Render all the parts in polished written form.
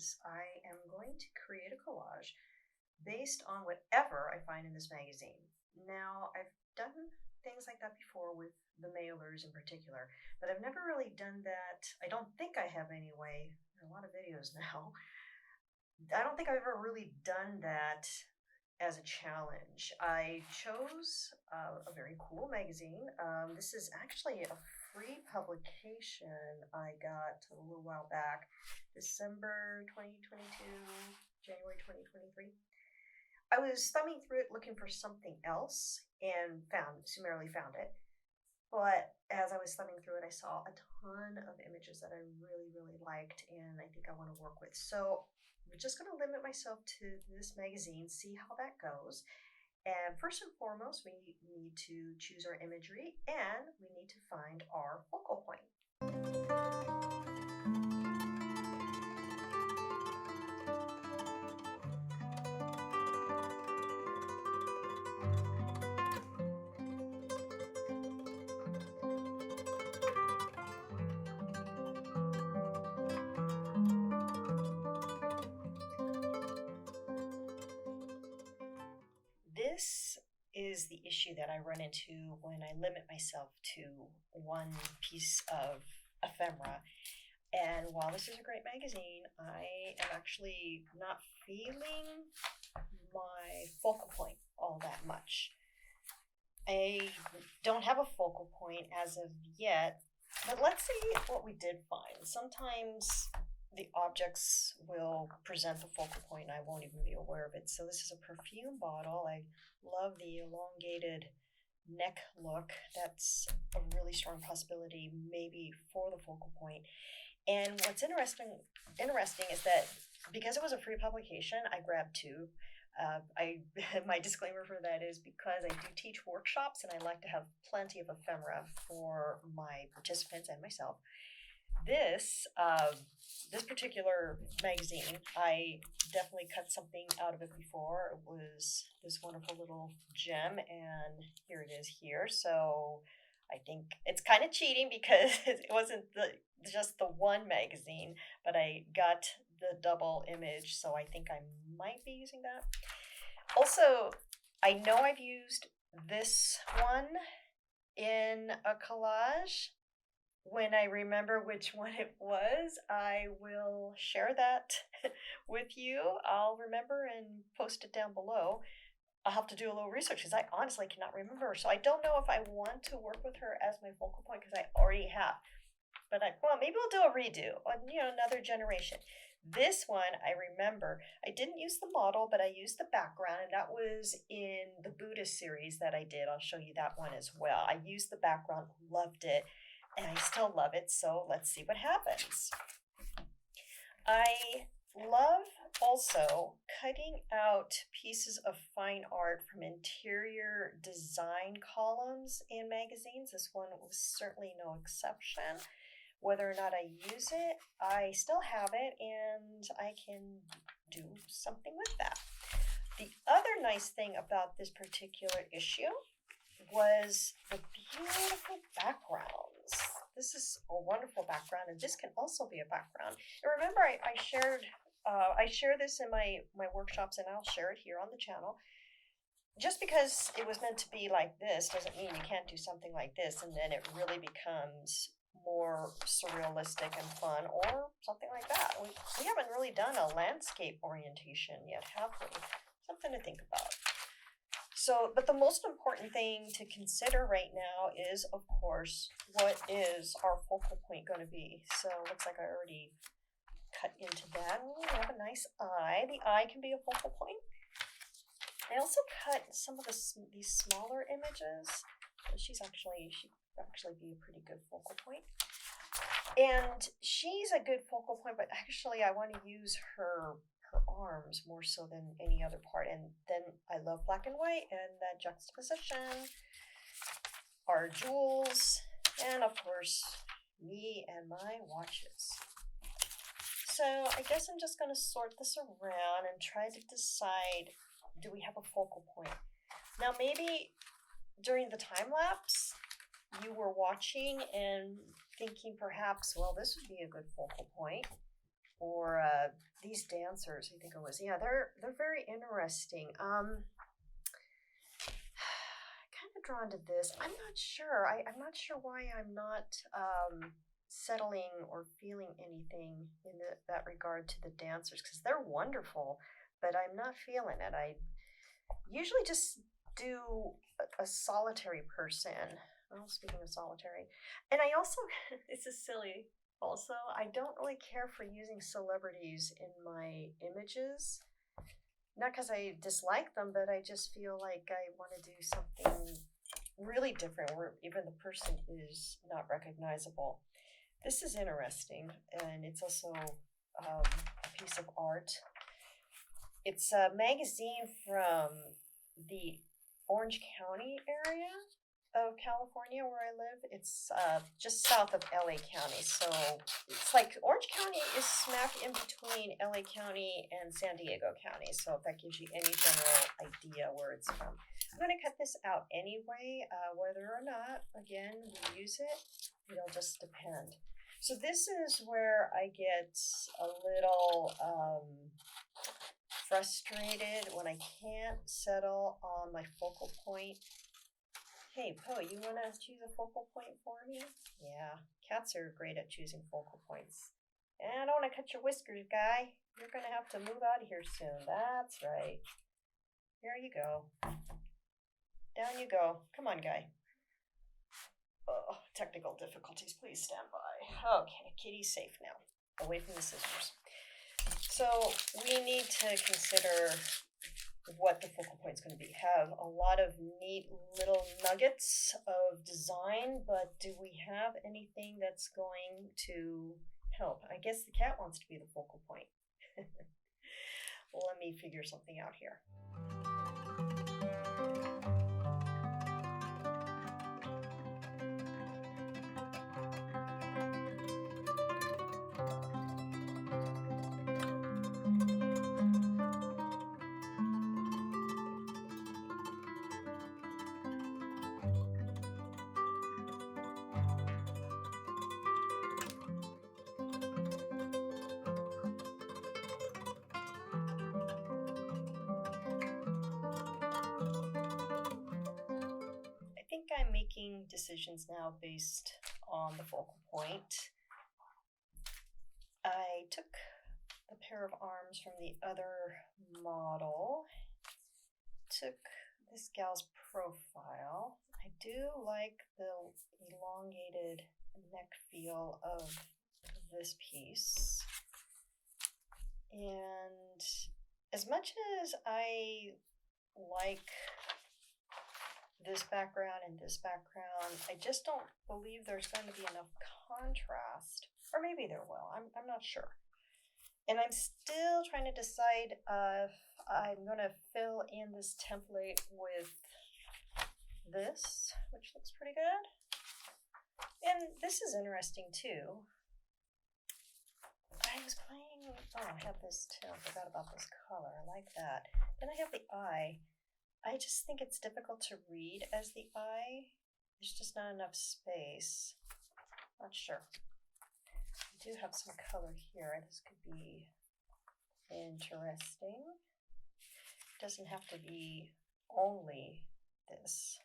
is I am going to create a collage based on whatever I find in this magazine. Now, I've done things like that before with the mailers in particular, but I've never really done that. I don't think I have anyway. There are a lot of videos now. I don't think I've ever really done that as a challenge. I chose a very cool magazine. This is actually a free publication I got a little while back, December 2022, January 2023. I was thumbing through it looking for something else and summarily found it. But as I was thumbing through it, I saw a ton of images that I really, really liked and I think I want to work with. So I'm just going to limit myself to this magazine, see how that goes. And first and foremost, we need to choose our imagery and we need to find our focal point. This is the issue that I run into when I limit myself to one piece of ephemera. And while this is a great magazine, I am actually not feeling my focal point all that much. I don't have a focal point as of yet, but let's see what we did find. Sometimes the objects will present the focal point and I won't even be aware of it. So this is a perfume bottle. I love the elongated neck look. That's a really strong possibility maybe for the focal point. And what's interesting is that because it was a free publication, I grabbed two. My disclaimer for that is because I do teach workshops and I like to have plenty of ephemera for my participants and myself. This particular magazine, I definitely cut something out of it before. It was this wonderful little gem, and here it is here. So I think it's kind of cheating because it wasn't just the one magazine, but I got the double image, so I think I might be using that. Also, I know I've used this one in a collage. When I remember which one it was, I will share that with you. I'll remember and post it down below. I'll have to do a little research because I honestly cannot remember. So I don't know if I want to work with her as my focal point because I already have. But maybe we'll do a redo on another generation. This one I remember. I didn't use the model, but I used the background, and that was in the Buddhist series that I did. I'll show you that one as well. I used the background, loved it. And I still love it, so let's see what happens. I love also cutting out pieces of fine art from interior design columns in magazines. This one was certainly no exception. Whether or not I use it, I still have it and I can do something with that. The other nice thing about this particular issue was the beautiful backgrounds. This is a wonderful background, and this can also be a background. And remember, I share this in my workshops, and I'll share it here on the channel. Just because it was meant to be like this doesn't mean you can't do something like this, and then it really becomes more surrealistic and fun, or something like that. We haven't really done a landscape orientation yet, have we? Something to think about. So, but the most important thing to consider right now is, of course, what is our focal point going to be? So it looks like I already cut into that. We have a nice eye. The eye can be a focal point. I also cut some of these smaller images. She'd actually be a pretty good focal point. And she's a good focal point, but actually I want to use her arms more so than any other part. And then I love black and white and that juxtaposition, our jewels, and of course me and my watches. So I guess I'm just going to sort this around and try to decide, do we have a focal point? Now maybe during the time lapse you were watching and thinking perhaps, well, this would be a good focal point. or these dancers, I think it was. Yeah, they're very interesting. Kind of drawn to this. I'm not sure. I'm not sure why I'm not settling or feeling anything in that regard to the dancers, because they're wonderful, but I'm not feeling it. I usually just do a solitary person. Well, speaking of solitary, and I also, this is silly. Also, I don't really care for using celebrities in my images. Not because I dislike them, but I just feel like I want to do something really different where even the person is not recognizable. This is interesting, and it's also a piece of art. It's a magazine from the Orange County area of California where I live. It's just south of LA County. So it's like Orange County is smack in between LA County and San Diego County. So if that gives you any general idea where it's from. I'm going to cut this out anyway, whether or not, again, we use it, it'll just depend. So this is where I get a little frustrated when I can't settle on my focal point. Hey, Poe, you want to choose a focal point for me? Yeah, cats are great at choosing focal points. And I don't want to cut your whiskers, guy. You're going to have to move out of here soon. That's right. Here you go. Down you go. Come on, guy. Oh, technical difficulties. Please stand by. Okay, Kitty's safe now. Away from the scissors. So we need to consider what the focal point is going to be. Have a lot of neat little nuggets of design, but do we have anything that's going to help? I guess the cat wants to be the focal point. Let me figure something out here. I think I'm making decisions now based on the focal point. I took the pair of arms from the other model, took this gal's profile. I do like the elongated neck feel of this piece. And as much as I like this background and this background, I just don't believe there's going to be enough contrast. Or maybe there will. I'm not sure. And I'm still trying to decide if I'm going to fill in this template with this, which looks pretty good. And this is interesting too. I was playing, I have this too. I forgot about this color. I like that. Then I have the eye. I just think it's difficult to read as the eye. There's just not enough space. Not sure. I do have some color here. This could be interesting. It doesn't have to be only this.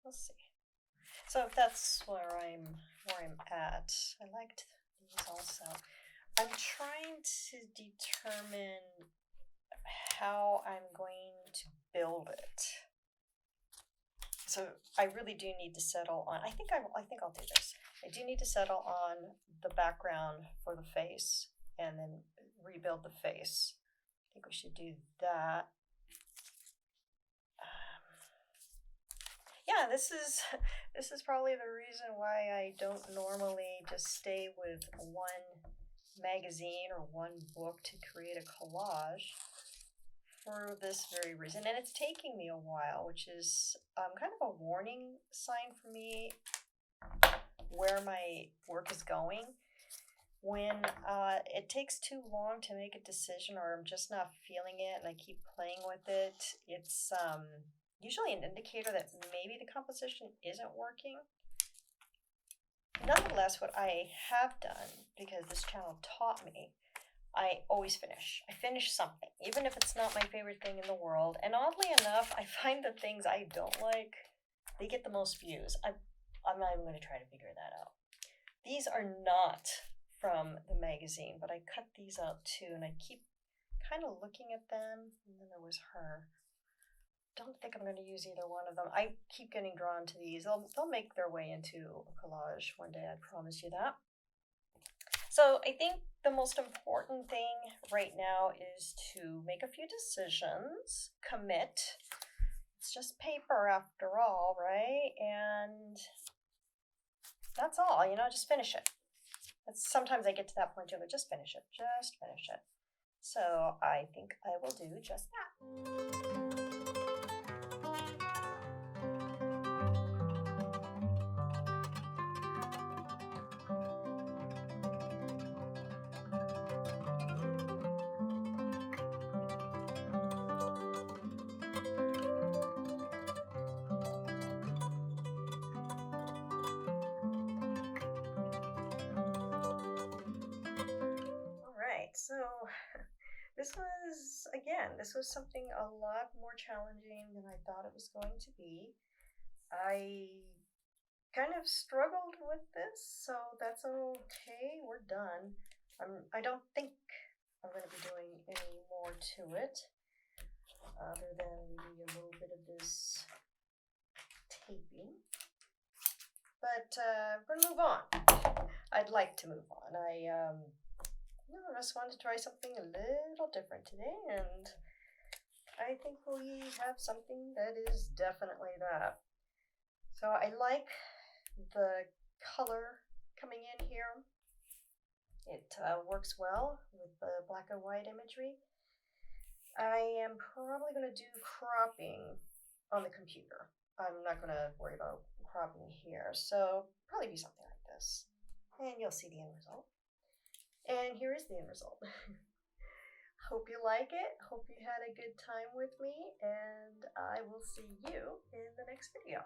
We'll see. So if that's where I'm at, I liked these also. I'm trying to determine how I'm going to build it. So I really do need to settle on, I think I'll do this. I do need to settle on the background for the face and then rebuild the face. I think we should do that. Yeah, this is probably the reason why I don't normally just stay with one magazine or one book to create a collage, for this very reason. And it's taking me a while, which is kind of a warning sign for me where my work is going. When it takes too long to make a decision, or I'm just not feeling it and I keep playing with it, it's usually an indicator that maybe the composition isn't working. Nonetheless, what I have done, because this channel taught me, I always finish. I finish something, even if it's not my favorite thing in the world. And oddly enough, I find the things I don't like, they get the most views. I'm not even going to try to figure that out. These are not from the magazine, but I cut these out too, and I keep kind of looking at them. And then there was her. Don't think I'm going to use either one of them. I keep getting drawn to these. They'll make their way into a collage one day, I promise you that. So I think the most important thing right now is to make a few decisions, commit. It's just paper after all, right? And that's all, just finish it. Sometimes I get to that point too, but just finish it, just finish it. So I think I will do just that. So this was something a lot more challenging than I thought it was going to be. I kind of struggled with this, so that's okay. We're done. I don't think I'm going to be doing any more to it, other than maybe a little bit of this taping. But we're going to move on. I'd like to move on. I just wanted to try something a little different today, and I think we have something that is definitely that. So I like the color coming in here. It works well with the black and white imagery. I am probably going to do cropping on the computer. I'm not going to worry about cropping here, so probably be something like this. And you'll see the end result. And here is the end result. Hope you like it. Hope you had a good time with me, and I will see you in the next video.